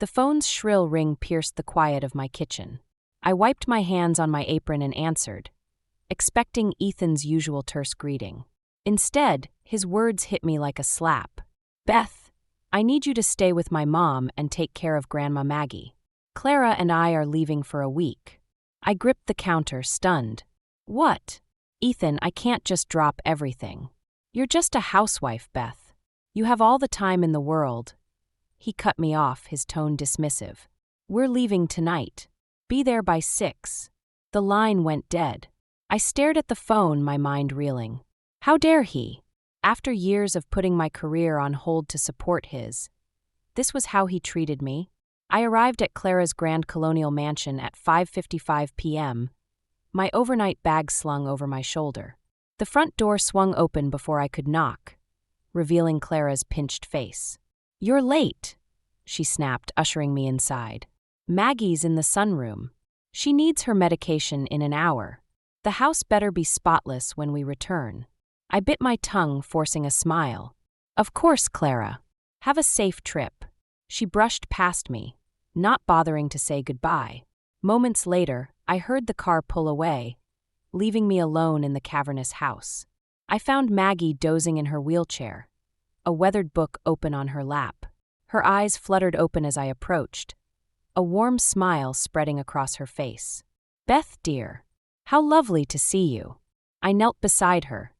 The phone's shrill ring pierced the quiet of my kitchen. I wiped my hands on my apron and answered, expecting Ethan's usual terse greeting. Instead, his words hit me like a slap. "Beth, I need you to stay with my mom and take care of Grandma Maggie. Clara and I are leaving for a week." I gripped the counter, stunned. "What?" "Ethan, I can't just drop everything. You're just a housewife, Beth. You have all the time in the world." He cut me off, his tone dismissive. "We're leaving tonight. Be there by 6. The line went dead. I stared at the phone, my mind reeling. How dare he? After years of putting my career on hold to support his. This was how he treated me. I arrived at Clara's Grand Colonial Mansion at 5:55 p.m., my overnight bag slung over my shoulder. The front door swung open before I could knock, revealing Clara's pinched face. "You're late," she snapped, ushering me inside. "Maggie's in the sunroom. She needs her medication in an hour. The house better be spotless when we return." I bit my tongue, forcing a smile. "Of course, Clara. Have a safe trip." She brushed past me, not bothering to say goodbye. Moments later, I heard the car pull away, leaving me alone in the cavernous house. I found Maggie dozing in her wheelchair, a weathered book open on her lap. Her eyes fluttered open as I approached, a warm smile spreading across her face. "Beth, dear, how lovely to see you." I knelt beside her,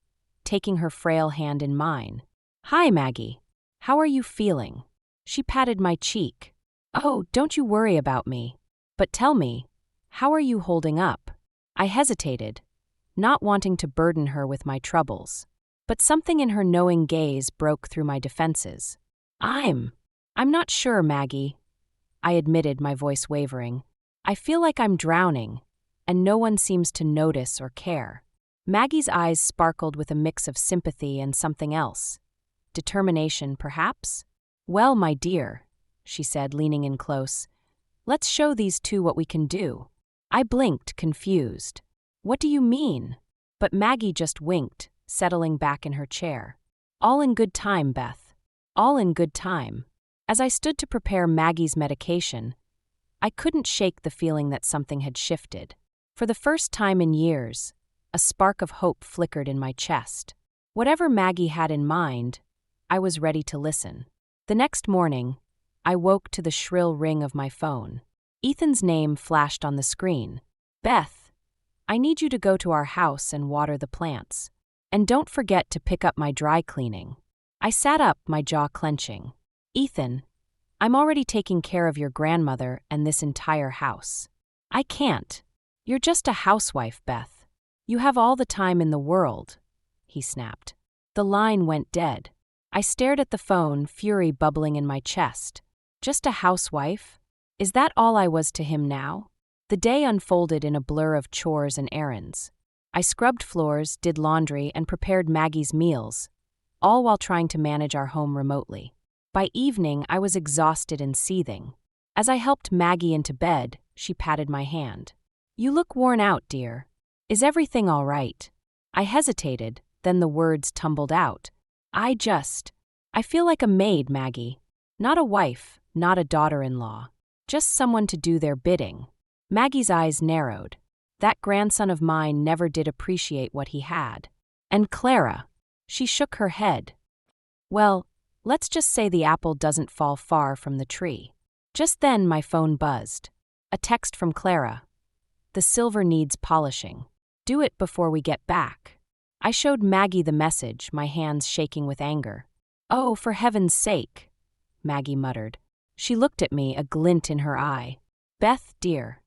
taking her frail hand in mine. "Hi, Maggie. How are you feeling?" She patted my cheek. "Oh, don't you worry about me. But tell me, how are you holding up?" I hesitated, not wanting to burden her with my troubles. But something in her knowing gaze broke through my defenses. I'm not sure, Maggie," I admitted, my voice wavering. "I feel like I'm drowning, and no one seems to notice or care." Maggie's eyes sparkled with a mix of sympathy and something else. Determination, perhaps? "Well, my dear," she said, leaning in close, "let's show these two what we can do." I blinked, confused. "What do you mean?" But Maggie just winked, settling back in her chair. "All in good time, Beth. All in good time." As I stood to prepare Maggie's medication, I couldn't shake the feeling that something had shifted. For the first time in years, a spark of hope flickered in my chest. Whatever Maggie had in mind, I was ready to listen. The next morning, I woke to the shrill ring of my phone. Ethan's name flashed on the screen. "Beth, I need you to go to our house and water the plants. And don't forget to pick up my dry cleaning." I sat up, my jaw clenching. "Ethan, I'm already taking care of your grandmother and this entire house." "I can't. You're just a housewife, Beth. You have all the time in the world," he snapped. The line went dead. I stared at the phone, fury bubbling in my chest. Just a housewife? Is that all I was to him now? The day unfolded in a blur of chores and errands. I scrubbed floors, did laundry, and prepared Maggie's meals, all while trying to manage our home remotely. By evening, I was exhausted and seething. As I helped Maggie into bed, she patted my hand. "You look worn out, dear. Is everything all right?" I hesitated, then the words tumbled out. I feel like a maid, Maggie. Not a wife, not a daughter-in-law. Just someone to do their bidding." Maggie's eyes narrowed. That grandson of mine never did appreciate what he had. "And Clara?" She shook her head. "Well, let's just say the apple doesn't fall far from the tree." Just then my phone buzzed. A text from Clara. "The silver needs polishing. Do it before we get back." I showed Maggie the message, my hands shaking with anger. "Oh, for heaven's sake," Maggie muttered. She looked at me, a glint in her eye. "Beth, dear,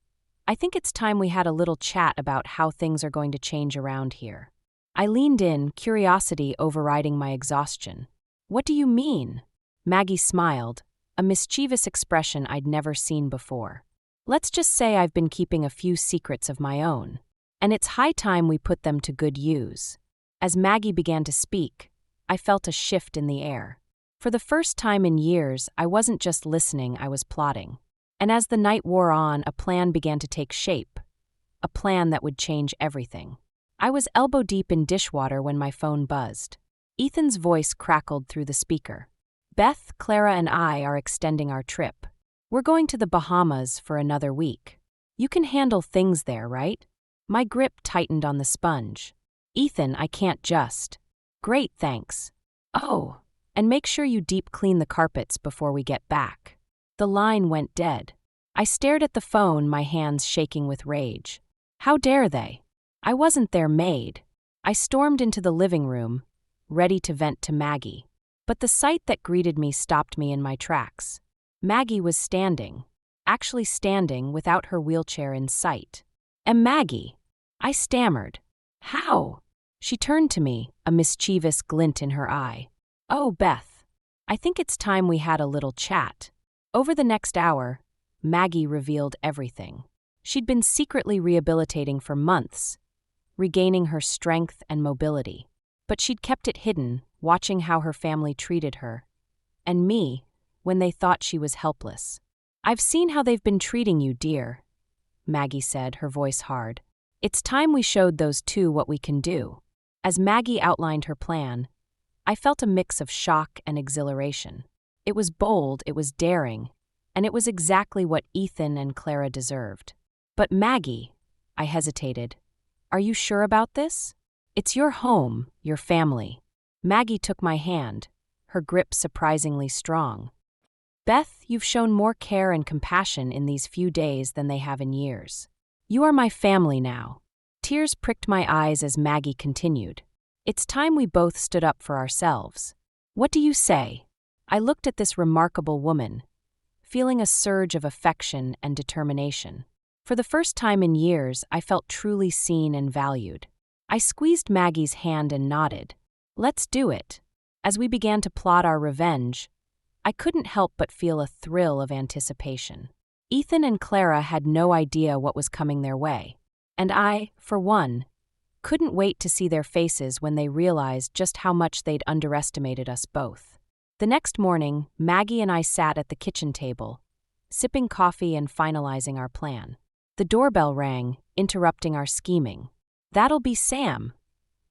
I think it's time we had a little chat about how things are going to change around here." I leaned in, curiosity overriding my exhaustion. "What do you mean?" Maggie smiled, a mischievous expression I'd never seen before. "Let's just say I've been keeping a few secrets of my own, and it's high time we put them to good use." As Maggie began to speak, I felt a shift in the air. For the first time in years, I wasn't just listening, I was plotting. And as the night wore on, a plan began to take shape. A plan that would change everything. I was elbow-deep in dishwater when my phone buzzed. Ethan's voice crackled through the speaker. "Beth, Clara, and I are extending our trip. We're going to the Bahamas for another week. You can handle things there, right? My grip tightened on the sponge. Ethan, I can't just. Great, thanks. Oh, and make sure you deep clean the carpets before we get back. The line went dead. I stared at the phone, my hands shaking with rage. How dare they? I wasn't their maid. I stormed into the living room, ready to vent to Maggie. But the sight that greeted me stopped me in my tracks. Maggie was standing, actually standing without her wheelchair in sight. And Maggie, I stammered. How? She turned to me, a mischievous glint in her eye. Oh, Beth, I think it's time we had a little chat. Over the next hour, Maggie revealed everything. She'd been secretly rehabilitating for months, regaining her strength and mobility. But she'd kept it hidden, watching how her family treated her. And me, when they thought she was helpless. I've seen how they've been treating you, dear, Maggie said, her voice hard. It's time we showed those two what we can do. As Maggie outlined her plan, I felt a mix of shock and exhilaration. It was bold, it was daring, and it was exactly what Ethan and Clara deserved. But Maggie, I hesitated. Are you sure about this? It's your home, your family. Maggie took my hand, her grip surprisingly strong. Beth, you've shown more care and compassion in these few days than they have in years. You are my family now. Tears pricked my eyes as Maggie continued. It's time we both stood up for ourselves. What do you say? I looked at this remarkable woman, feeling a surge of affection and determination. For the first time in years, I felt truly seen and valued. I squeezed Maggie's hand and nodded. Let's do it. As we began to plot our revenge, I couldn't help but feel a thrill of anticipation. Ethan and Clara had no idea what was coming their way. And I, for one, couldn't wait to see their faces when they realized just how much they'd underestimated us both. The next morning, Maggie and I sat at the kitchen table, sipping coffee and finalizing our plan. The doorbell rang, interrupting our scheming. That'll be Sam,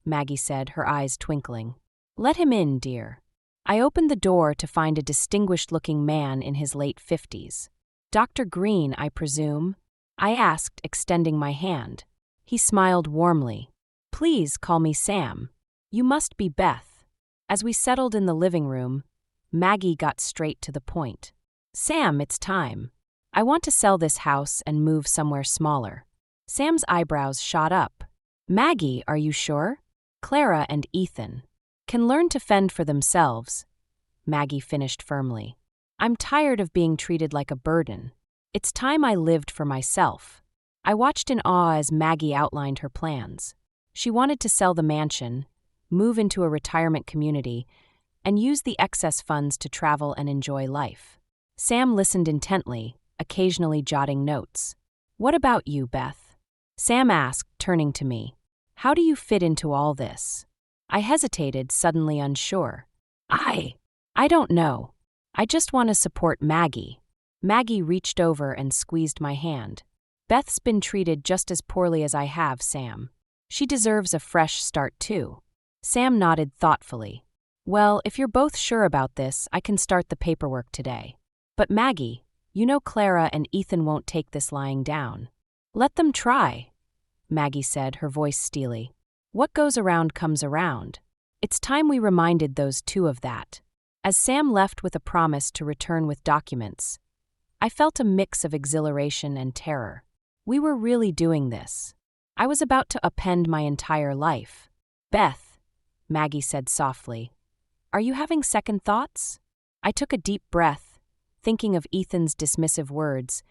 Maggie said, her eyes twinkling. Let him in, dear. I opened the door to find a distinguished-looking man in his late 50s. Dr. Green, I presume? I asked, extending my hand. He smiled warmly. Please call me Sam. You must be Beth. As we settled in the living room, Maggie got straight to the point. Sam, it's time. I want to sell this house and move somewhere smaller. Sam's eyebrows shot up. Maggie, are you sure? Clara and Ethan can learn to fend for themselves, Maggie finished firmly. I'm tired of being treated like a burden. It's time I lived for myself. I watched in awe as Maggie outlined her plans. She wanted to sell the mansion, move into a retirement community, and use the excess funds to travel and enjoy life. Sam listened intently, occasionally jotting notes. What about you, Beth? Sam asked, turning to me. How do you fit into all this? I hesitated, suddenly unsure. I don't know. I just want to support Maggie. Maggie reached over and squeezed my hand. Beth's been treated just as poorly as I have, Sam. She deserves a fresh start, too. Sam nodded thoughtfully. Well, if you're both sure about this, I can start the paperwork today. But Maggie, you know Clara and Ethan won't take this lying down. Let them try, Maggie said, her voice steely. What goes around comes around. It's time we reminded those two of that. As Sam left with a promise to return with documents, I felt a mix of exhilaration and terror. We were really doing this. I was about to upend my entire life. Beth, Maggie said softly, are you having second thoughts? I took a deep breath, thinking of Ethan's dismissive words,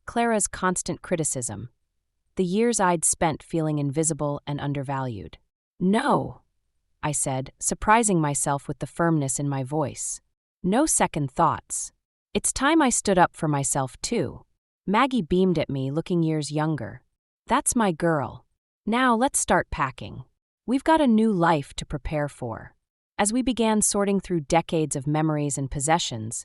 Clara's constant criticism, the years I'd spent feeling invisible and undervalued. No, I said, surprising myself with the firmness in my voice. No second thoughts. It's time I stood up for myself, too. Maggie beamed at me, looking years younger. That's my girl. Now let's start packing. We've got a new life to prepare for. As we began sorting through decades of memories and possessions,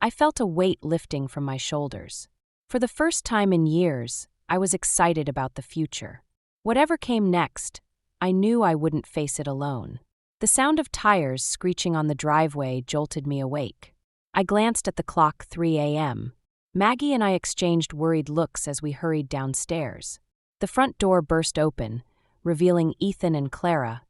I felt a weight lifting from my shoulders. For the first time in years, I was excited about the future. Whatever came next, I knew I wouldn't face it alone. The sound of tires screeching on the driveway jolted me awake. I glanced at the clock. 3 a.m. Maggie and I exchanged worried looks as we hurried downstairs. The front door burst open, revealing Ethan and Clara,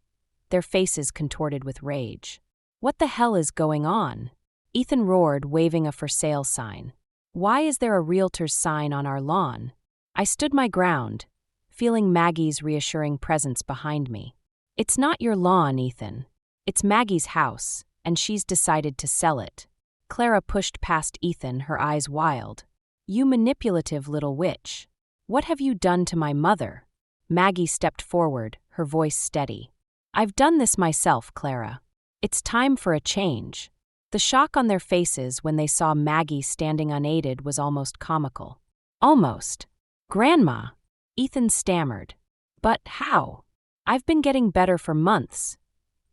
their faces contorted with rage. "What the hell is going on?" Ethan roared, waving a for sale sign. "Why is there a realtor's sign on our lawn?" I stood my ground, feeling Maggie's reassuring presence behind me. "It's not your lawn, Ethan. It's Maggie's house, and she's decided to sell it." Clara pushed past Ethan, her eyes wild. "You manipulative little witch. What have you done to my mother?" Maggie stepped forward, her voice steady. "I've done this myself, Clara. It's time for a change." The shock on their faces when they saw Maggie standing unaided was almost comical. "Almost. Grandma," Ethan stammered. "But how?" "I've been getting better for months,"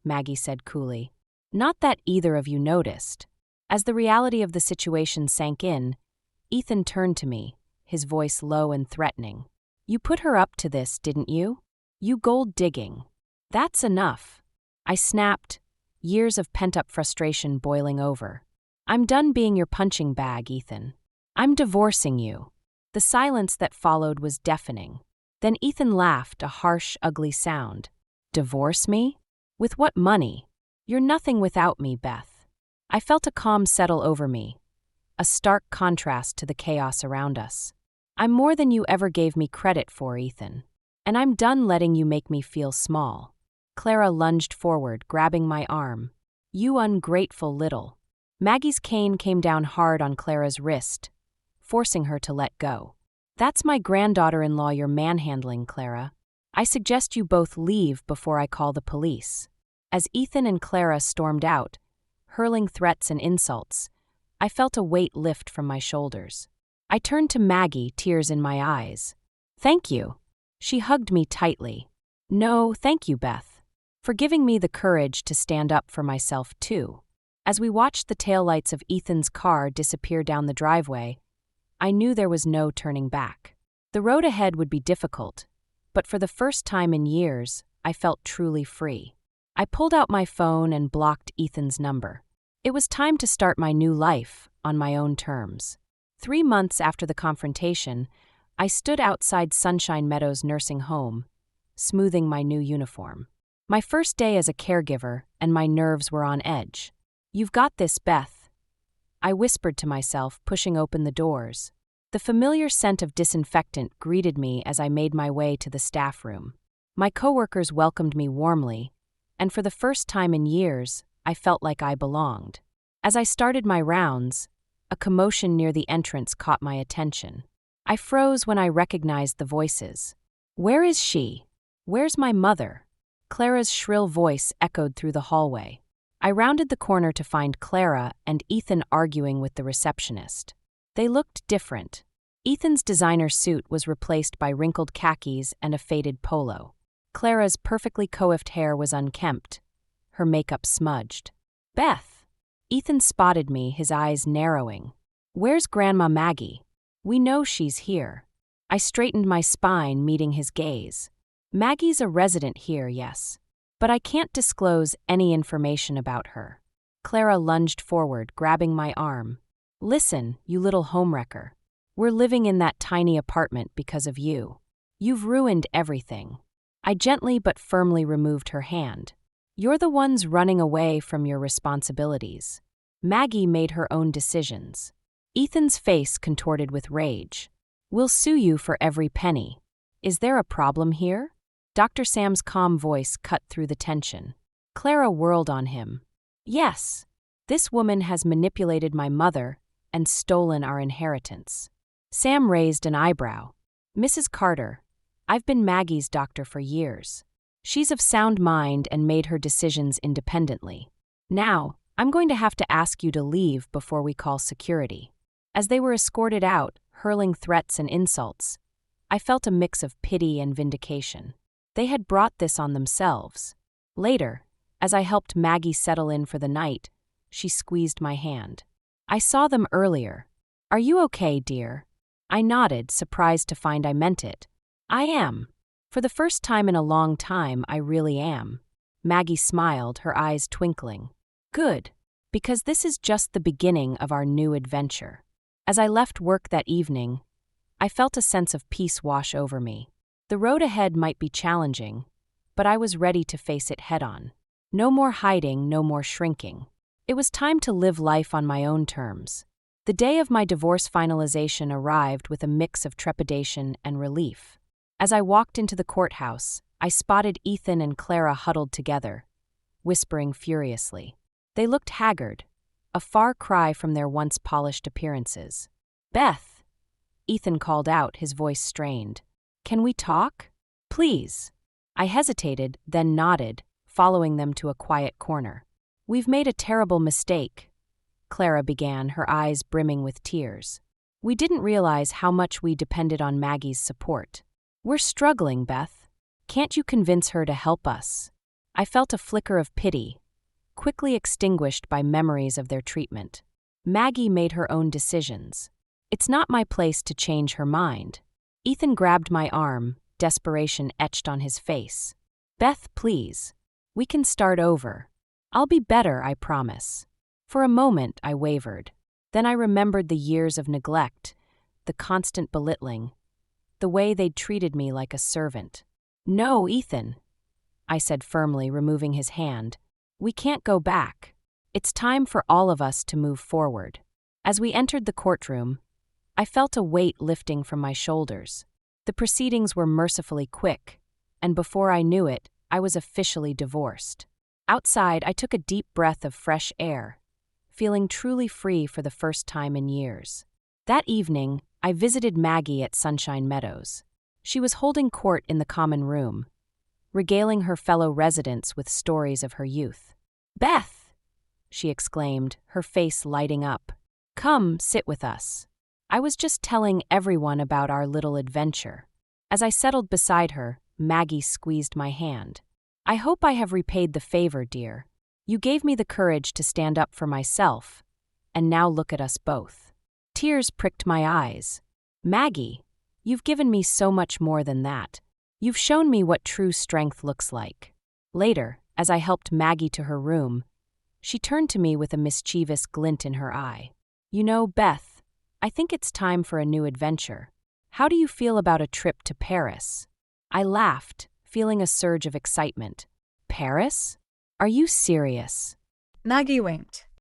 Maggie said coolly. "Not that either of you noticed." As the reality of the situation sank in, Ethan turned to me, his voice low and threatening. "You put her up to this, didn't you? You gold digging. That's enough." I snapped, years of pent-up frustration boiling over. "I'm done being your punching bag, Ethan. I'm divorcing you." The silence that followed was deafening. Then Ethan laughed, a harsh, ugly sound. "Divorce me? With what money? You're nothing without me, Beth." I felt a calm settle over me, a stark contrast to the chaos around us. "I'm more than you ever gave me credit for, Ethan. And I'm done letting you make me feel small." Clara lunged forward, grabbing my arm. "You ungrateful little." Maggie's cane came down hard on Clara's wrist, forcing her to let go. "That's my granddaughter-in-law you're manhandling, Clara. I suggest you both leave before I call the police." As Ethan and Clara stormed out, hurling threats and insults, I felt a weight lift from my shoulders. I turned to Maggie, tears in my eyes. "Thank you." She hugged me tightly. "No, thank you, Beth, for giving me the courage to stand up for myself, too." As we watched the taillights of Ethan's car disappear down the driveway, I knew there was no turning back. The road ahead would be difficult, but for the first time in years, I felt truly free. I pulled out my phone and blocked Ethan's number. It was time to start my new life on my own terms. 3 months after the confrontation, I stood outside Sunshine Meadows nursing home, smoothing my new uniform. My first day as a caregiver, and my nerves were on edge. "You've got this, Beth," I whispered to myself, pushing open the doors. The familiar scent of disinfectant greeted me as I made my way to the staff room. My coworkers welcomed me warmly, and for the first time in years, I felt like I belonged. As I started my rounds, a commotion near the entrance caught my attention. I froze when I recognized the voices. "Where is she? Where's my mother?" Clara's shrill voice echoed through the hallway. I rounded the corner to find Clara and Ethan arguing with the receptionist. They looked different. Ethan's designer suit was replaced by wrinkled khakis and a faded polo. Clara's perfectly coiffed hair was unkempt, her makeup smudged. "Beth!" Ethan spotted me, his eyes narrowing. "Where's Grandma Maggie? We know she's here." I straightened my spine, meeting his gaze. "Maggie's a resident here, yes, but I can't disclose any information about her." Clara lunged forward, grabbing my arm. "Listen, you little homewrecker. We're living in that tiny apartment because of you. You've ruined everything." I gently but firmly removed her hand. "You're the ones running away from your responsibilities. Maggie made her own decisions." Ethan's face contorted with rage. "We'll sue you for every penny. Is there a problem here?" Dr. Sam's calm voice cut through the tension. Clara whirled on him. "Yes, this woman has manipulated my mother and stolen our inheritance." Sam raised an eyebrow. "Mrs. Carter, I've been Maggie's doctor for years. She's of sound mind and made her decisions independently. Now, I'm going to have to ask you to leave before we call security." As they were escorted out, hurling threats and insults, I felt a mix of pity and vindication. They had brought this on themselves. Later, as I helped Maggie settle in for the night, she squeezed my hand. "I saw them earlier. Are you okay, dear?" I nodded, surprised to find I meant it. "I am. For the first time in a long time, I really am." Maggie smiled, her eyes twinkling. "Good, because this is just the beginning of our new adventure." As I left work that evening, I felt a sense of peace wash over me. The road ahead might be challenging, but I was ready to face it head-on. No more hiding, no more shrinking. It was time to live life on my own terms. The day of my divorce finalization arrived with a mix of trepidation and relief. As I walked into the courthouse, I spotted Ethan and Clara huddled together, whispering furiously. They looked haggard, a far cry from their once polished appearances. "Beth," Ethan called out, his voice strained. "Can we talk? Please." I hesitated, then nodded, following them to a quiet corner. "We've made a terrible mistake," Clara began, her eyes brimming with tears. "We didn't realize how much we depended on Maggie's support. We're struggling, Beth. Can't you convince her to help us?" I felt a flicker of pity, quickly extinguished by memories of their treatment. Maggie made her own decisions. It's not my place to change her mind. Ethan grabbed my arm, desperation etched on his face. "Beth, please. We can start over. I'll be better, I promise." For a moment, I wavered. Then I remembered the years of neglect, the constant belittling, the way they'd treated me like a servant. "No, Ethan," I said firmly, removing his hand. "We can't go back. It's time for all of us to move forward." As we entered the courtroom, I felt a weight lifting from my shoulders. The proceedings were mercifully quick, and before I knew it, I was officially divorced. Outside, I took a deep breath of fresh air, feeling truly free for the first time in years. That evening, I visited Maggie at Sunshine Meadows. She was holding court in the common room, regaling her fellow residents with stories of her youth. "Beth!" she exclaimed, her face lighting up. "Come, sit with us. I was just telling everyone about our little adventure." As I settled beside her, Maggie squeezed my hand. "I hope I have repaid the favor, dear. You gave me the courage to stand up for myself, and now look at us both." Tears pricked my eyes. "Maggie, you've given me so much more than that. You've shown me what true strength looks like." Later, as I helped Maggie to her room, she turned to me with a mischievous glint in her eye. "You know, Beth, I think it's time for a new adventure. How do you feel about a trip to Paris?" I laughed, feeling a surge of excitement. "Paris? Are you serious?" Maggie winked.